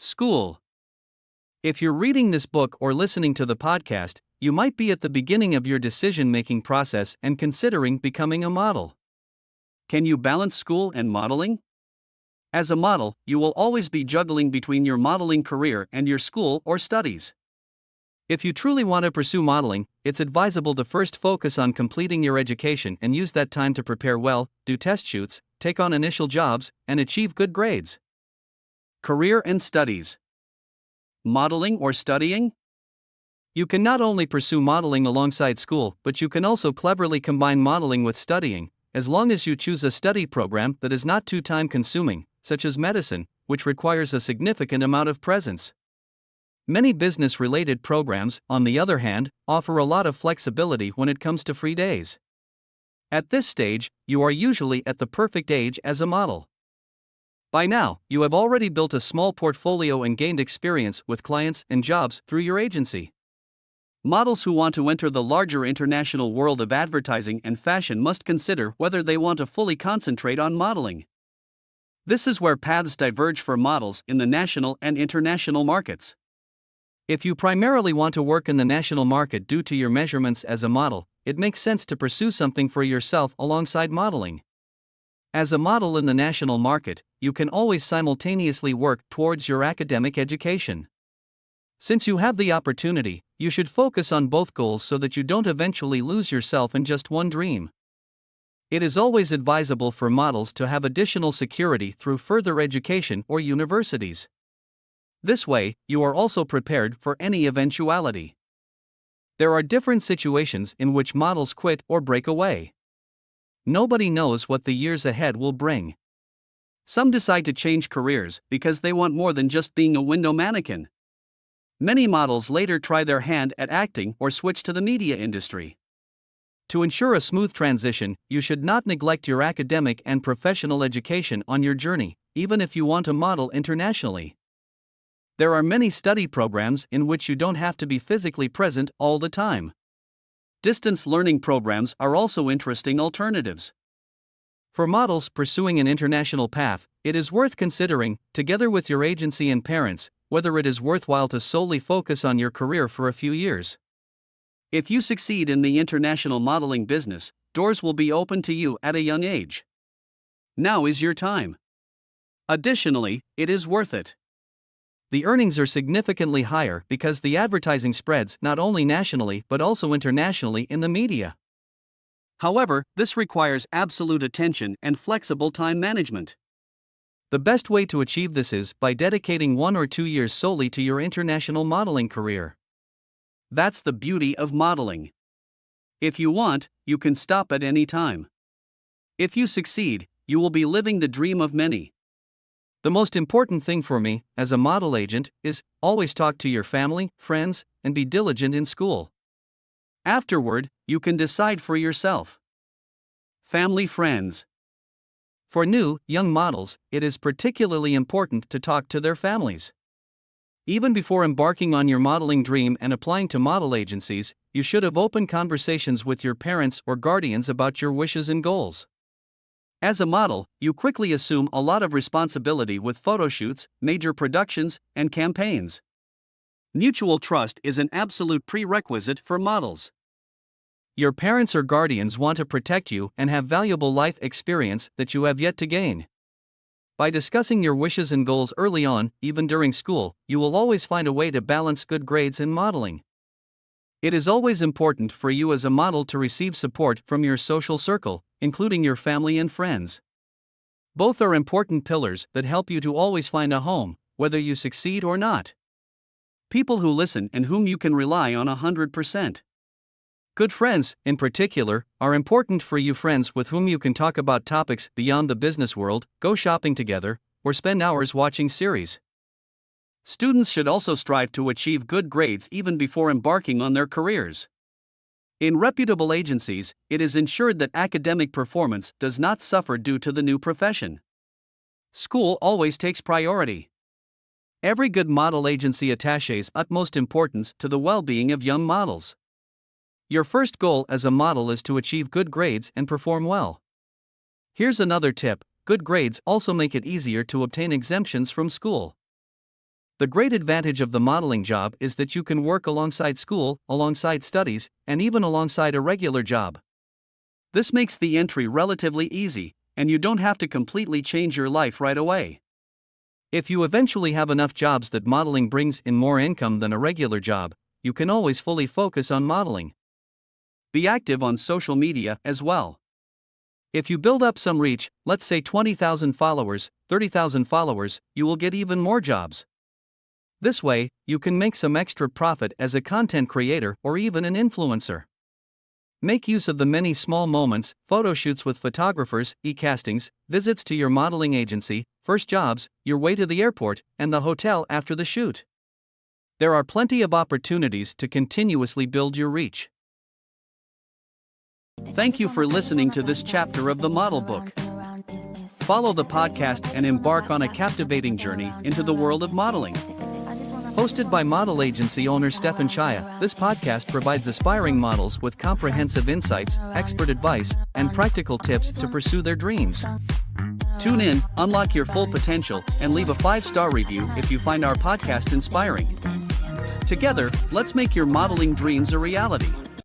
School. If you're reading this book or listening to the podcast, you might be at the beginning of your decision making process and considering becoming a model. Can you balance school and modeling? As a model, you will always be juggling between your modeling career and your school or studies. If you truly want to pursue modeling, it's advisable to first focus on completing your education and use that time to prepare well, do test shoots, take on initial jobs, and achieve good grades. Career and studies. Modeling or studying? You can not only pursue modeling alongside school, but you can also cleverly combine modeling with studying, as long as you choose a study program that is not too time-consuming, such as medicine, which requires a significant amount of presence. Many business-related programs, on the other hand, offer a lot of flexibility when it comes to free days. At this stage, you are usually at the perfect age as a model. By now, you have already built a small portfolio and gained experience with clients and jobs through your agency. Models who want to enter the larger international world of advertising and fashion must consider whether they want to fully concentrate on modeling. This is where paths diverge for models in the national and international markets. If you primarily want to work in the national market due to your measurements as a model, it makes sense to pursue something for yourself alongside modeling. As a model in the national market, you can always simultaneously work towards your academic education. Since you have the opportunity, you should focus on both goals so that you don't eventually lose yourself in just one dream. It is always advisable for models to have additional security through further education or universities. This way, you are also prepared for any eventuality. There are different situations in which models quit or break away. Nobody knows what the years ahead will bring. Some decide to change careers because they want more than just being a window mannequin. Many models later try their hand at acting or switch to the media industry. To ensure a smooth transition, you should not neglect your academic and professional education on your journey, even if you want to model internationally. There are many study programs in which you don't have to be physically present all the time. Distance learning programs are also interesting alternatives. For models pursuing an international path, it is worth considering, together with your agency and parents, whether it is worthwhile to solely focus on your career for a few years. If you succeed in the international modeling business, doors will be open to you at a young age. Now is your time. Additionally, it is worth it. The earnings are significantly higher because the advertising spreads not only nationally but also internationally in the media. However, this requires absolute attention and flexible time management. The best way to achieve this is by dedicating 1 or 2 years solely to your international modeling career. That's the beauty of modeling. If you want, you can stop at any time. If you succeed, you will be living the dream of many. The most important thing for me, as a model agent, is always talk to your family, friends, and be diligent in school. Afterward, you can decide for yourself. Family friends. For new, young models, it is particularly important to talk to their families. Even before embarking on your modeling dream and applying to model agencies, you should have open conversations with your parents or guardians about your wishes and goals. As a model, you quickly assume a lot of responsibility with photo shoots, major productions, and campaigns. Mutual trust is an absolute prerequisite for models. Your parents or guardians want to protect you and have valuable life experience that you have yet to gain. By discussing your wishes and goals early on, even during school, you will always find a way to balance good grades and modeling. It is always important for you as a model to receive support from your social circle, including your family and friends. Both are important pillars that help you to always find a home, whether you succeed or not. People who listen and whom you can rely on 100%. Good friends, in particular, are important for you. Friends with whom you can talk about topics beyond the business world, go shopping together, or spend hours watching series. Students should also strive to achieve good grades even before embarking on their careers. In reputable agencies, it is ensured that academic performance does not suffer due to the new profession. School always takes priority. Every good model agency attaches utmost importance to the well-being of young models. Your first goal as a model is to achieve good grades and perform well. Here's another tip: good grades also make it easier to obtain exemptions from school. The great advantage of the modeling job is that you can work alongside school, alongside studies, and even alongside a regular job. This makes the entry relatively easy, and you don't have to completely change your life right away. If you eventually have enough jobs that modeling brings in more income than a regular job, you can always fully focus on modeling. Be active on social media as well. If you build up some reach, let's say 20,000 followers, 30,000 followers, you will get even more jobs. This way, you can make some extra profit as a content creator or even an influencer. Make use of the many small moments, photo shoots with photographers, e-castings, visits to your modeling agency, first jobs, your way to the airport, and the hotel after the shoot. There are plenty of opportunities to continuously build your reach. Thank you for listening to this chapter of the Model Book. Follow the podcast and embark on a captivating journey into the world of modeling. Hosted by model agency owner Stefan Chaya, this podcast provides aspiring models with comprehensive insights, expert advice, and practical tips to pursue their dreams. Tune in, unlock your full potential, and leave a 5-star review if you find our podcast inspiring. Together, let's make your modeling dreams a reality.